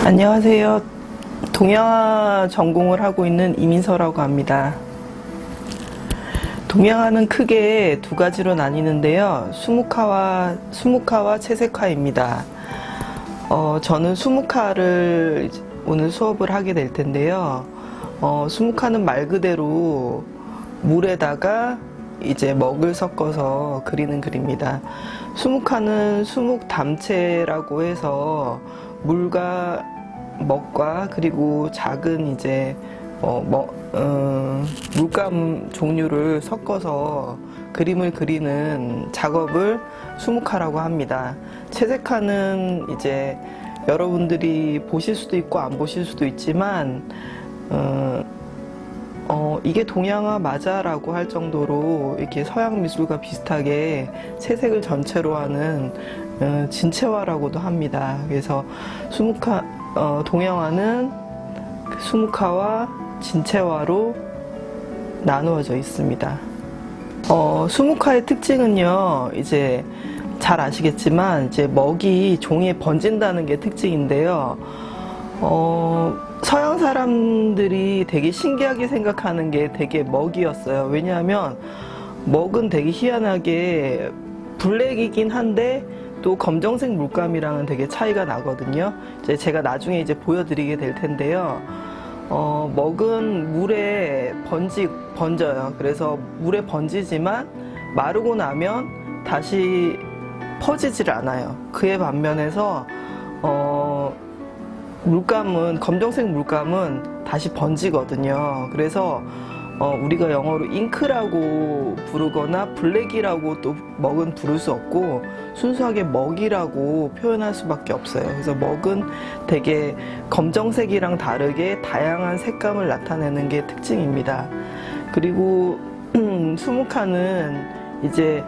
안녕하세요. 동양화 전공을 하고 있는 이민서라고 합니다. 동양화는 크게 두 가지로 나뉘는데요. 수묵화와 채색화입니다. 저는 수묵화를 오늘 수업을 하게 될 텐데요. 수묵화는 말 그대로 물에다가 이제 먹을 섞어서 그리는 그림입니다. 수묵화는 수묵담채라고 해서 물과 먹과 그리고 작은 이제 물감 종류를 섞어서 그림을 그리는 작업을 수묵화라고 합니다. 채색화는 이제 여러분들이 보실 수도 있고 안 보실 수도 있지만 이게 동양화 맞아? 라고 할 정도로 이렇게 서양 미술과 비슷하게 채색을 전체로 하는 진채화라고도 합니다. 그래서 동양화는 수묵화와 진채화로 나누어져 있습니다. 수묵화의 특징은요, 이제 잘 아시겠지만 이제 먹이 종이에 번진다는 게 특징인데요. 서양 사람들이 되게 신기하게 생각하는 게 되게 먹이였어요. 왜냐하면 먹은 되게 희한하게 블랙이긴 한데 또 검정색 물감이랑은 되게 차이가 나거든요. 이제 제가 나중에 이제 보여드리게 될 텐데요. 먹은 물에 번져요. 그래서 물에 번지지만 마르고 나면 다시 퍼지질 않아요. 그에 반면에서 검정색 물감은 다시 번지거든요. 그래서 우리가 영어로 잉크라고 부르거나 블랙이라고 또 먹은 부를 수 없고 순수하게 먹이라고 표현할 수밖에 없어요. 그래서 먹은 되게 검정색이랑 다르게 다양한 색감을 나타내는 게 특징입니다. 그리고 수묵화는 이제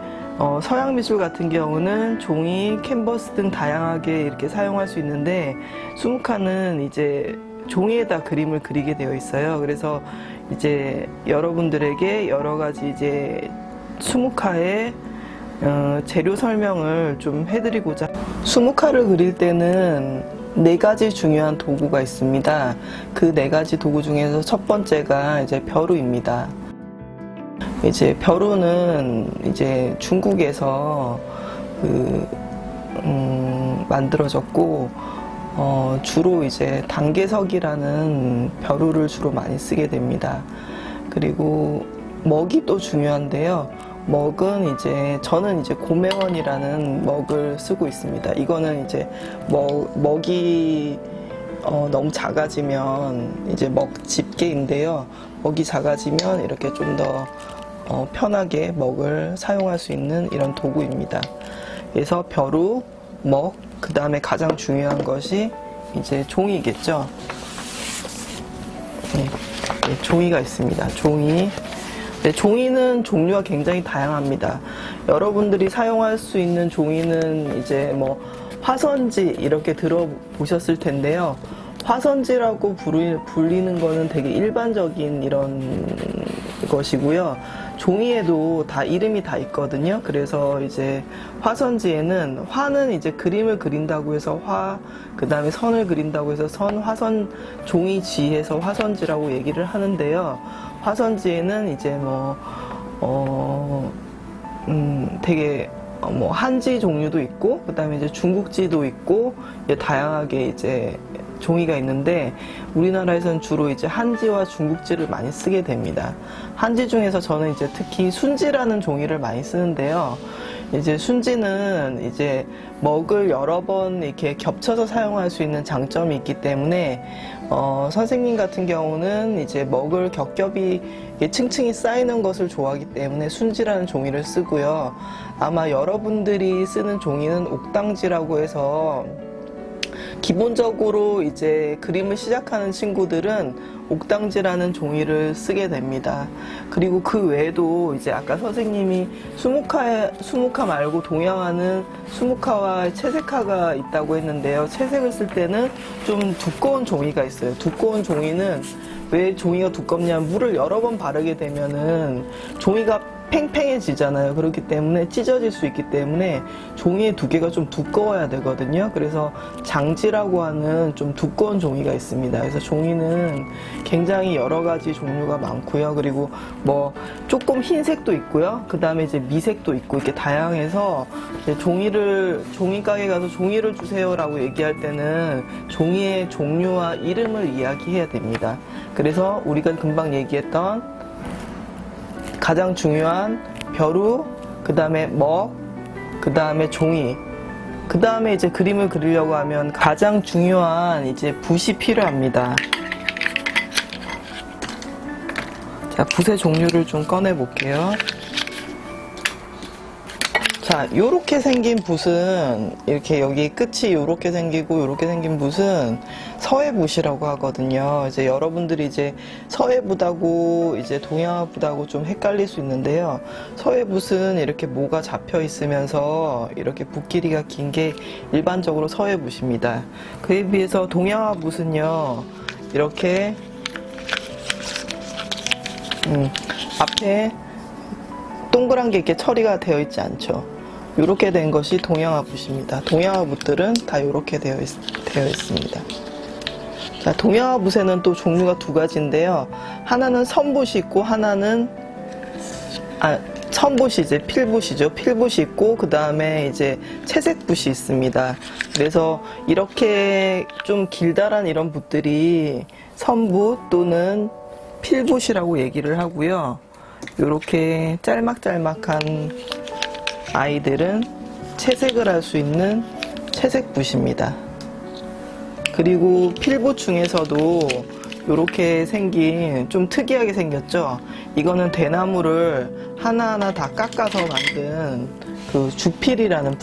서양 미술 같은 경우는 종이, 캔버스 등 다양하게 이렇게 사용할 수 있는데 수묵화는 이제 종이에다 그림을 그리게 되어 있어요. 그래서 이제 여러분들에게 여러 가지 이제 수묵화의 재료 설명을 좀 해드리고자. 수묵화를 그릴 때는 4가지 중요한 도구가 있습니다. 그 4가지 도구 중에서 첫 번째가 이제 벼루입니다. 이제 벼루는 이제 중국에서 만들어졌고 주로 이제 당계석이라는 벼루를 주로 많이 쓰게 됩니다. 그리고 먹이 또 중요한데요. 먹은 이제 저는 이제 고매원이라는 먹을 쓰고 있습니다. 이거는 이제 먹이 너무 작아지면 이제 집게인데요. 먹이 작아지면 이렇게 좀 더 편하게 먹을 사용할 수 있는 이런 도구입니다. 그래서 벼루, 그 다음에 가장 중요한 것이 이제 종이겠죠. 네, 종이가 있습니다. 종이. 네, 종이는 종류가 굉장히 다양합니다. 여러분들이 사용할 수 있는 종이는 이제 뭐 화선지 이렇게 들어보셨을 텐데요. 화선지라고 불리는 거는 되게 일반적인 이런 것이고요. 종이에도 다 이름이 다 있거든요. 그래서 이제 화선지에는 화는 이제 그림을 그린다고 해서 그 다음에 선을 그린다고 해서 화선, 종이지에서 화선지라고 얘기를 하는데요. 화선지에는 이제 되게 한지 종류도 있고, 그 다음에 이제 중국지도 있고, 다양하게 이제 종이가 있는데 우리나라에서는 주로 이제 한지와 중국지를 많이 쓰게 됩니다. 한지 중에서 저는 이제 특히 순지라는 종이를 많이 쓰는데요. 이제 순지는 이제 먹을 여러 번 이렇게 겹쳐서 사용할 수 있는 장점이 있기 때문에 선생님 같은 경우는 이제 먹을 겹겹이 층층이 쌓이는 것을 좋아하기 때문에 순지라는 종이를 쓰고요. 아마 여러분들이 쓰는 종이는 옥당지라고 해서 기본적으로 이제 그림을 시작하는 친구들은 옥당지라는 종이를 쓰게 됩니다. 그리고 그 외에도 이제 아까 선생님이 수묵화 말고 동양화는 수묵화와 채색화가 있다고 했는데요. 채색을 쓸 때는 좀 두꺼운 종이가 있어요. 두꺼운 종이는 왜 종이가 두껍냐면 물을 여러 번 바르게 되면은 종이가 팽팽해지잖아요. 그렇기 때문에 찢어질 수 있기 때문에 종이의 두께가 좀 두꺼워야 되거든요. 그래서 장지라고 하는 좀 두꺼운 종이가 있습니다. 그래서 종이는 굉장히 여러 가지 종류가 많고요. 그리고 뭐 조금 흰색도 있고요. 그 다음에 이제 미색도 있고 이렇게 다양해서 이제 종이 가게 가서 종이를 주세요라고 얘기할 때는 종이의 종류와 이름을 이야기해야 됩니다. 그래서 우리가 금방 얘기했던 가장 중요한 벼루, 그 다음에 먹, 그 다음에 종이, 그 다음에 이제 그림을 그리려고 하면 가장 중요한 이제 붓이 필요합니다. 자, 붓의 종류를 좀 꺼내 볼게요. 자, 요렇게 생긴 붓은 이렇게 여기 끝이 요렇게 생기고 요렇게 생긴 붓은 서해붓이라고 하거든요. 이제 여러분들이 이제 서해붓하고 이제 동양화붓하고 좀 헷갈릴 수 있는데요. 서해붓은 이렇게 모가 잡혀 있으면서 이렇게 붓 길이가 긴 게 일반적으로 서해붓입니다. 그에 비해서 동양화붓은요, 이렇게 앞에 동그란 게 이렇게 처리가 되어 있지 않죠. 이렇게 된 것이 동양화붓입니다. 동양화붓들은 다 이렇게 되어 있습니다. 자, 동양화붓에는 또 종류가 두 가지인데요. 하나는 선붓이 있고 하나는 선붓이 이제 필붓이죠. 필붓이 있고 그 다음에 이제 채색붓이 있습니다. 그래서 이렇게 좀 길다란 이런 붓들이 선붓 또는 필붓이라고 얘기를 하고요. 이렇게 짤막짤막한 아이들은 채색을 할 수 있는 채색붓입니다. 그리고 필붓 중에서도 이렇게 생긴 좀 특이하게 생겼죠. 이거는 대나무를 하나하나 다 깎아서 만든 그 주필이라는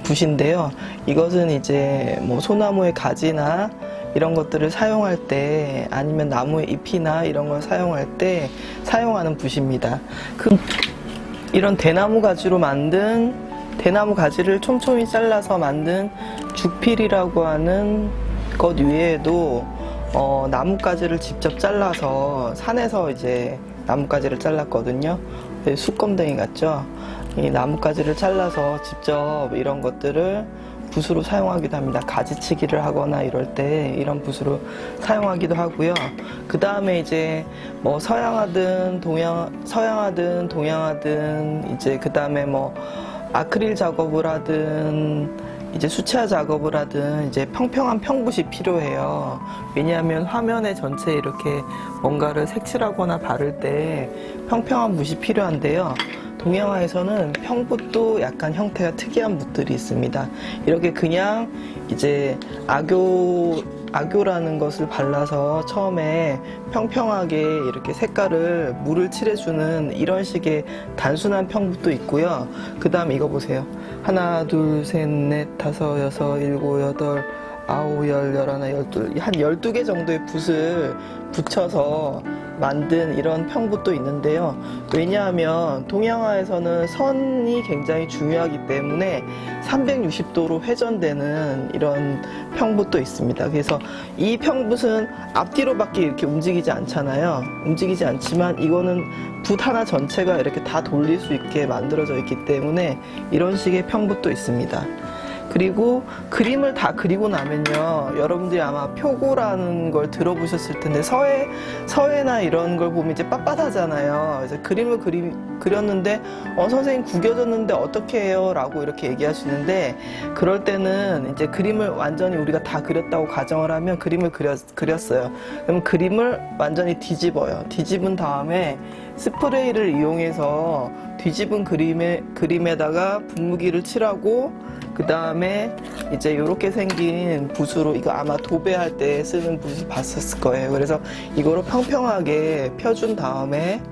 붓인데요. 이것은 이제 뭐 소나무의 가지나 이런 것들을 사용할 때 아니면 나무의 잎이나 이런 걸 사용할 때 사용하는 붓입니다. 이런 대나무 가지로 만든 대나무 가지를 촘촘히 잘라서 만든 죽필이라고 하는 것 외에도 나뭇가지를 직접 잘라서 산에서 이제 나뭇가지를 잘랐거든요. 숯검댕이 같죠? 이 나뭇가지를 잘라서 직접 이런 것들을 붓으로 사용하기도 합니다. 가지치기를 하거나 이럴 때 이런 붓으로 사용하기도 하고요. 그 다음에 이제 뭐 서양화든 동양화든 이제 그 다음에 뭐 아크릴 작업을 하든 이제 수채화 작업을 하든 이제 평평한 평붓이 필요해요. 왜냐하면 화면에 전체 이렇게 뭔가를 색칠하거나 바를 때 평평한 붓이 필요한데요. 동양화에서는 평붓도 약간 형태가 특이한 붓들이 있습니다. 이렇게 그냥 이제 악교라는 것을 발라서 처음에 평평하게 이렇게 색깔을 물을 칠해주는 이런 식의 단순한 평붓도 있고요. 그 다음 이거 보세요. 하나, 둘, 셋, 넷, 다섯, 여섯, 일곱, 여덟, 아홉, 열, 열하나, 열둘, 한 12개 정도의 붓을 붙여서 만든 이런 평붓도 있는데요. 왜냐하면 동양화에서는 선이 굉장히 중요하기 때문에 360도로 회전되는 이런 평붓도 있습니다. 그래서 이 평붓은 앞뒤로밖에 이렇게 움직이지 않잖아요. 움직이지 않지만 이거는 붓 하나 전체가 이렇게 다 돌릴 수 있게 만들어져 있기 때문에 이런 식의 평붓도 있습니다. 그리고 그림을 다 그리고 나면요, 여러분들이 아마 표고라는 걸 들어보셨을 텐데 서예나 이런 걸 보면 이제 빳빳하잖아요. 그래서 그림을 그렸는데 선생님 구겨졌는데 어떻게 해요? 라고 이렇게 얘기하시는데, 그럴 때는 이제 그림을 완전히 우리가 다 그렸다고 가정을 하면 그림을 그렸어요. 그럼 그림을 완전히 뒤집어요. 뒤집은 다음에 스프레이를 이용해서 뒤집은 그림에다가 분무기를 칠하고, 그 다음에 이제 이렇게 생긴 붓으로, 이거 아마 도배할 때 쓰는 붓을 봤었을 거예요. 그래서 이거로 평평하게 펴준 다음에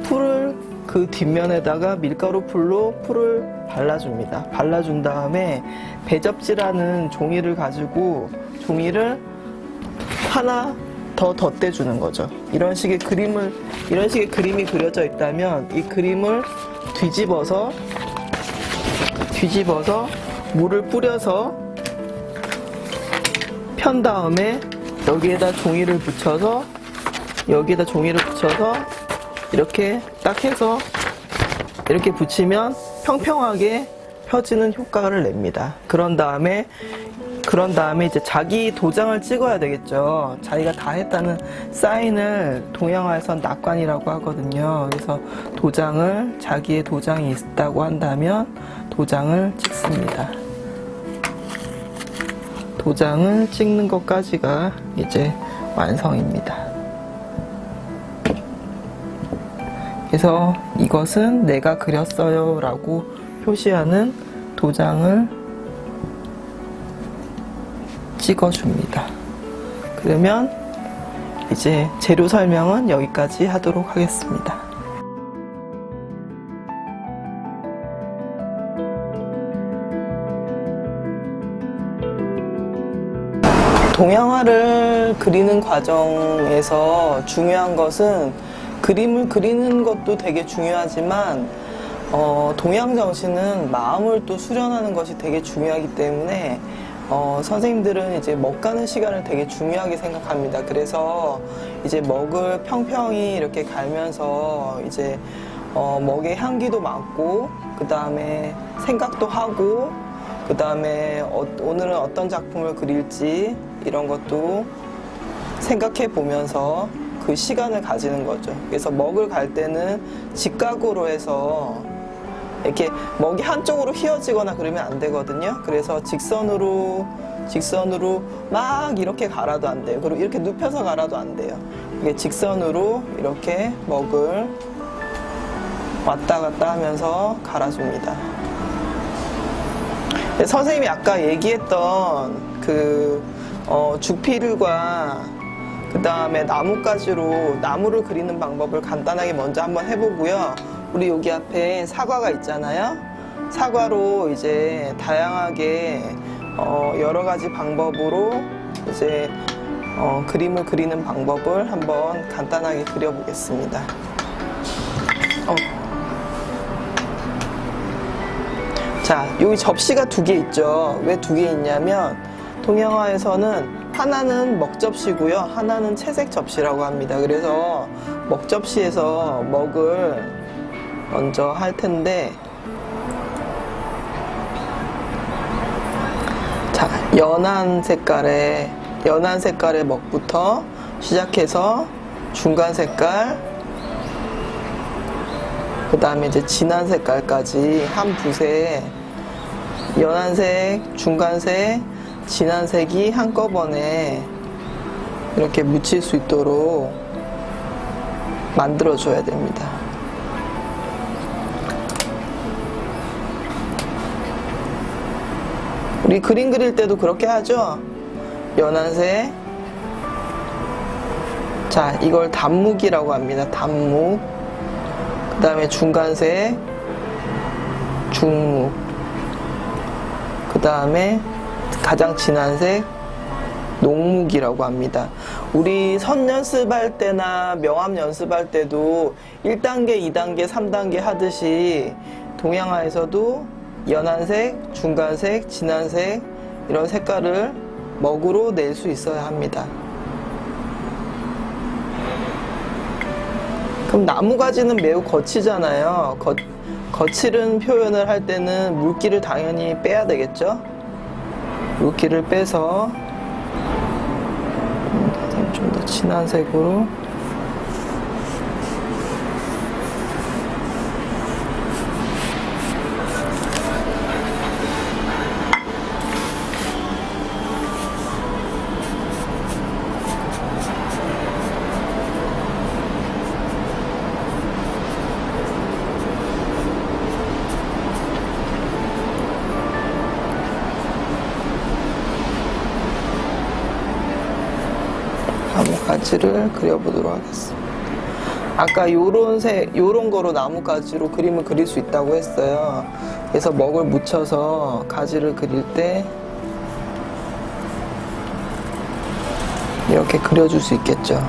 풀을 그 뒷면에다가 밀가루 풀로 풀을 발라줍니다. 발라준 다음에 배접지라는 종이를 가지고 종이를 하나 더 덧대주는 거죠. 이런 식의 그림이 그려져 있다면 이 그림을 뒤집어서 물을 뿌려서 편 다음에 여기에다 종이를 붙여서 여기에다 종이를 붙여서 이렇게 딱 해서 이렇게 붙이면 평평하게 펴지는 효과를 냅니다. 그런 다음에 이제 자기 도장을 찍어야 되겠죠. 자기가 다 했다는 사인을 동양화에선 낙관이라고 하거든요. 그래서 자기의 도장이 있다고 한다면 도장을 찍습니다. 도장을 찍는 것까지가 이제 완성입니다. 그래서 이것은 내가 그렸어요 라고 표시하는 도장을 찍어줍니다. 그러면 이제 재료 설명은 여기까지 하도록 하겠습니다. 동양화를 그리는 과정에서 중요한 것은 그림을 그리는 것도 되게 중요하지만 동양 정신은 마음을 또 수련하는 것이 되게 중요하기 때문에 선생님들은 이제 먹가는 시간을 되게 중요하게 생각합니다. 그래서 이제 먹을 평평히 이렇게 갈면서 이제 먹의 향기도 맡고 그 다음에 생각도 하고 그 다음에 오늘은 어떤 작품을 그릴지 이런 것도 생각해 보면서 그 시간을 가지는 거죠. 그래서 먹을 갈 때는 직각으로 해서 이렇게 먹이 한쪽으로 휘어지거나 그러면 안 되거든요. 그래서 직선으로 막 이렇게 갈아도 안 돼요. 그리고 이렇게 눕혀서 갈아도 안 돼요. 이게 직선으로 이렇게 먹을 왔다 갔다 하면서 갈아줍니다. 선생님이 아까 얘기했던 그 주필과 그 다음에 나뭇가지로 나무를 그리는 방법을 간단하게 먼저 한번 해보고요. 우리 여기 앞에 사과가 있잖아요. 사과로 이제 다양하게 여러 가지 방법으로 이제 그림을 그리는 방법을 한번 간단하게 그려보겠습니다. 자, 여기 접시가 두 개 있죠. 왜 두 개 있냐면 동양화에서는 하나는 먹접시고요. 하나는 채색 접시라고 합니다. 그래서 먹접시에서 먹을 먼저 할 텐데, 자, 연한 색깔의 먹부터 시작해서 중간 색깔, 그 다음에 이제 진한 색깔까지 한 붓에 연한색, 중간색, 진한색이 한꺼번에 이렇게 묻힐 수 있도록 만들어줘야 됩니다. 우리 그림 그릴 때도 그렇게 하죠? 연한색. 자, 이걸 단묵이라고 합니다. 단묵. 그 다음에 중간색, 중묵. 그 다음에 가장 진한 색, 녹묵이라고 합니다. 우리 선 연습할 때나 명암 연습할 때도 1단계, 2단계, 3단계 하듯이 동양화에서도 연한색, 중간색, 진한색 이런 색깔을 먹으로 낼 수 있어야 합니다. 그럼 나무가지는 매우 거치잖아요. 거칠은 표현을 할 때는 물기를 당연히 빼야 되겠죠. 물기를 빼서 좀 더 진한 색으로 나뭇가지를 그려보도록 하겠습니다. 아까 요런 거로 나뭇가지로 그림을 그릴 수 있다고 했어요. 그래서 먹을 묻혀서 가지를 그릴 때 이렇게 그려줄 수 있겠죠.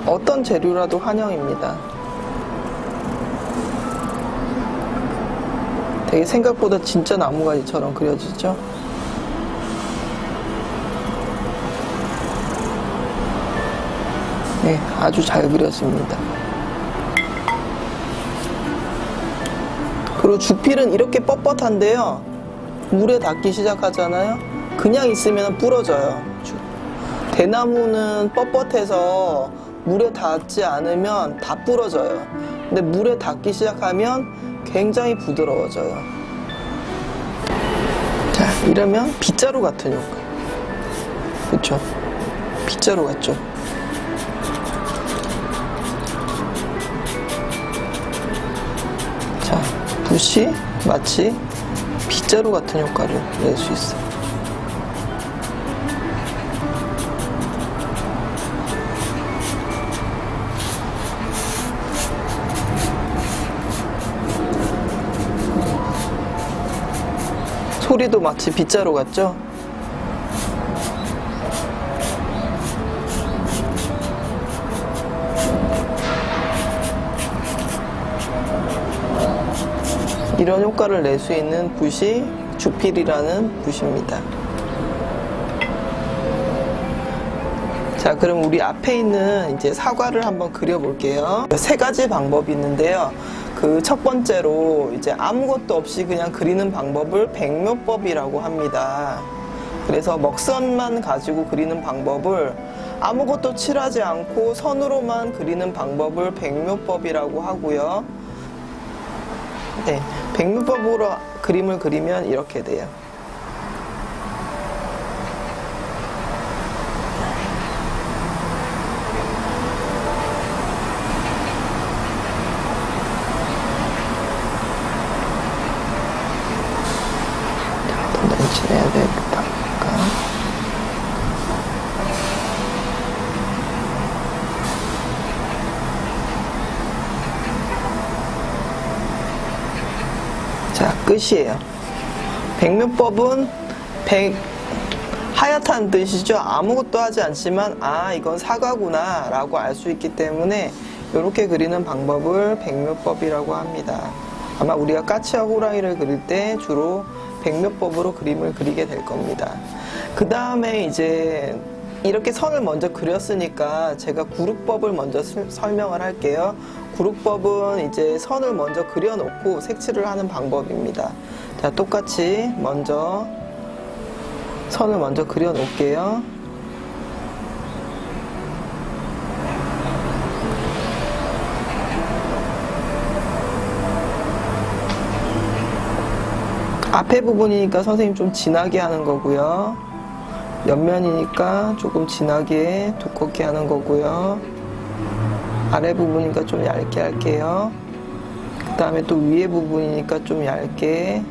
어떤 재료라도 환영입니다. 되게 생각보다 진짜 나무가지처럼 그려지죠? 네, 아주 잘 그려집니다. 그리고 주필은 이렇게 뻣뻣한데요. 물에 닿기 시작하잖아요. 그냥 있으면 부러져요. 대나무는 뻣뻣해서 물에 닿지 않으면 다 부러져요. 근데 물에 닿기 시작하면 굉장히 부드러워져요. 자, 이러면 빗자루 같은 효과. 그쵸? 빗자루 같죠? 자, 붓이 마치 빗자루 같은 효과를 낼 수 있어요. 소리도 마치 빗자루 같죠? 이런 효과를 낼 수 있는 붓이 주필이라는 붓입니다. 자, 그럼 우리 앞에 있는 이제 사과를 한번 그려볼게요. 세 가지 방법이 있는데요. 그 첫 번째로 이제 아무것도 없이 그냥 그리는 방법을 백묘법이라고 합니다. 그래서 먹선만 가지고 그리는 방법을 아무것도 칠하지 않고 선으로만 그리는 방법을 백묘법이라고 하고요. 네, 백묘법으로 그림을 그리면 이렇게 돼요. 해야 되겠다. 자, 끝이에요. 백묘법은 하얗다는 뜻이죠. 아무것도 하지 않지만 아, 이건 사과구나 라고 알 수 있기 때문에 이렇게 그리는 방법을 백묘법이라고 합니다. 아마 우리가 까치와 호랑이를 그릴 때 주로 백묘법으로 그림을 그리게 될 겁니다. 그 다음에 이제 이렇게 선을 먼저 그렸으니까 제가 구룩법을 먼저 설명을 할게요. 구룩법은 이제 선을 먼저 그려놓고 색칠을 하는 방법입니다. 자, 똑같이 먼저 선을 먼저 그려놓을게요. 앞에 부분이니까 선생님 좀 진하게 하는 거고요. 옆면이니까 조금 진하게 두껍게 하는 거고요. 아래 부분이니까 좀 얇게 할게요. 그 다음에 또 위에 부분이니까 좀 얇게.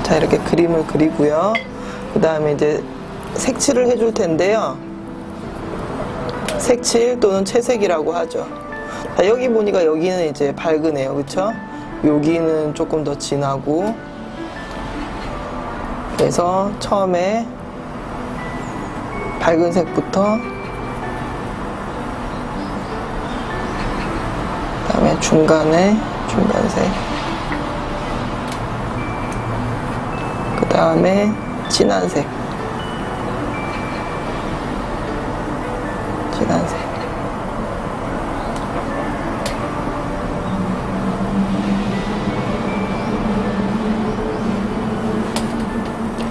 자, 이렇게 그림을 그리고요. 그 다음에 이제 색칠을 해줄 텐데요. 색칠 또는 채색이라고 하죠. 자, 여기 보니까 여기는 이제 밝으네요. 그쵸? 여기는 조금 더 진하고. 그래서 처음에 밝은 색부터, 그 다음에 중간에 중간색, 그 다음에 진한색, 진한색.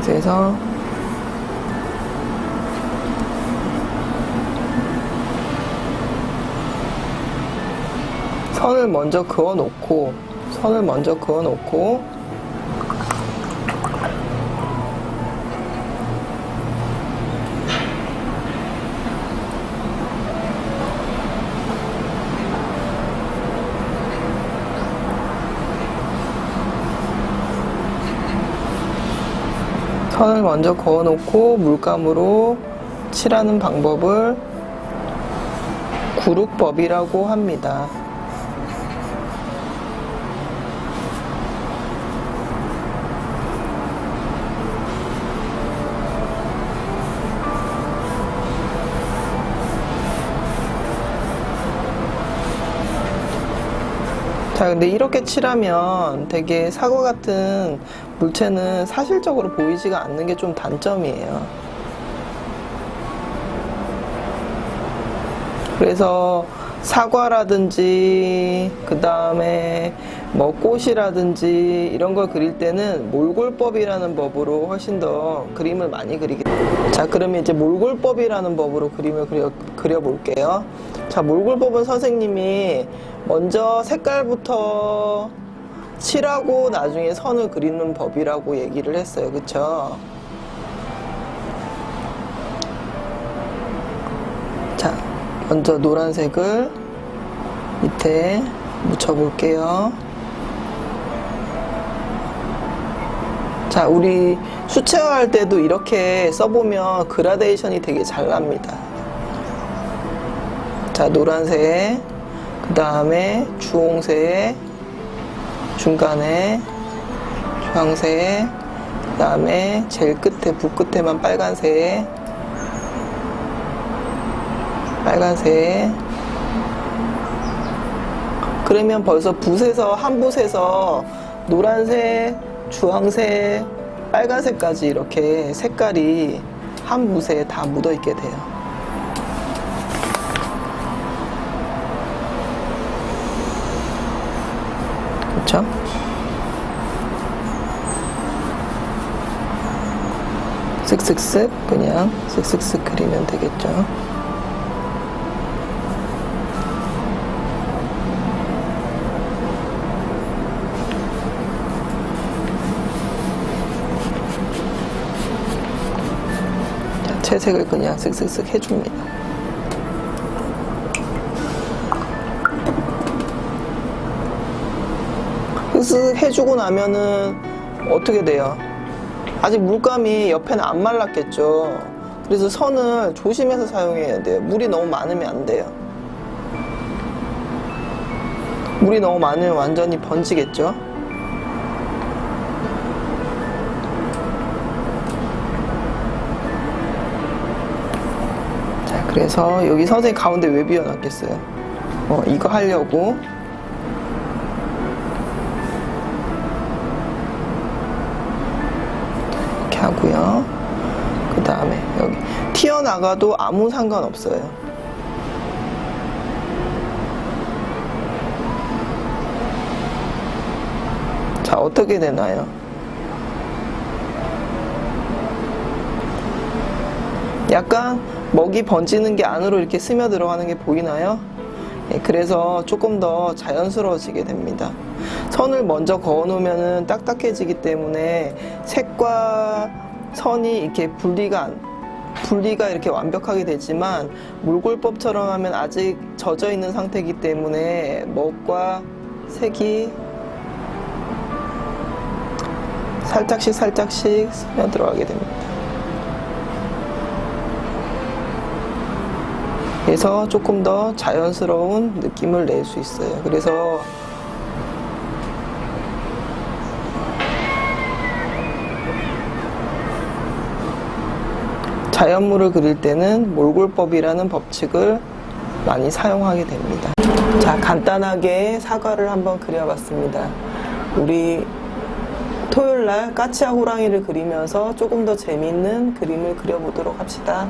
그래서 선을 먼저 그어놓고 물감으로 칠하는 방법을 구룩법이라고 합니다. 자, 근데 이렇게 칠하면 되게 사과 같은 물체는 사실적으로 보이지가 않는 게 좀 단점이에요. 그래서 사과라든지 그 다음에 뭐 꽃이라든지 이런 걸 그릴 때는 몰골법이라는 법으로 훨씬 더 그림을 많이 그리게 돼요. 자, 그러면 이제 몰골법이라는 법으로 그림을 그려볼게요. 자, 몰골법은 선생님이 먼저 색깔부터 칠하고 나중에 선을 그리는 법이라고 얘기를 했어요. 그쵸? 자, 먼저 노란색을 밑에 묻혀볼게요. 자, 우리 수채화할 때도 이렇게 써보면 그라데이션이 되게 잘 납니다. 자, 노란색, 그 다음에 주홍색, 중간에 주황색, 그 다음에 제일 끝에 붓 끝에만 빨간색, 그러면 벌써 붓에서 한 붓에서 노란색, 주황색, 빨간색까지 이렇게 색깔이 한 붓에 다 묻어 있게 돼요. 그렇죠? 쓱쓱쓱 그냥 쓱쓱쓱 그리면 되겠죠. 채색을 그냥 쓱쓱쓱 해줍니다. 쓱쓱 해주고 나면은 어떻게 돼요? 아직 물감이 옆에는 안 말랐겠죠. 그래서 선을 조심해서 사용해야 돼요. 물이 너무 많으면 안 돼요. 물이 너무 많으면 완전히 번지겠죠. 그래서 여기 선생님 가운데 왜 비워놨겠어요? 이거 하려고. 이렇게 하고요. 그 다음에 여기 튀어나가도 아무 상관없어요. 자, 어떻게 되나요? 약간 먹이 번지는 게 안으로 이렇게 스며 들어가는 게 보이나요? 네, 그래서 조금 더 자연스러워지게 됩니다. 선을 먼저 그어 놓으면 딱딱해지기 때문에 색과 선이 이렇게 분리가 이렇게 완벽하게 되지만 몰골법처럼 하면 아직 젖어 있는 상태이기 때문에 먹과 색이 살짝씩 스며 들어가게 됩니다. 그래서 조금 더 자연스러운 느낌을 낼 수 있어요. 그래서 자연물을 그릴 때는 몰골법이라는 법칙을 많이 사용하게 됩니다. 자, 간단하게 사과를 한번 그려봤습니다. 우리 토요일날 까치와 호랑이를 그리면서 조금 더 재미있는 그림을 그려보도록 합시다.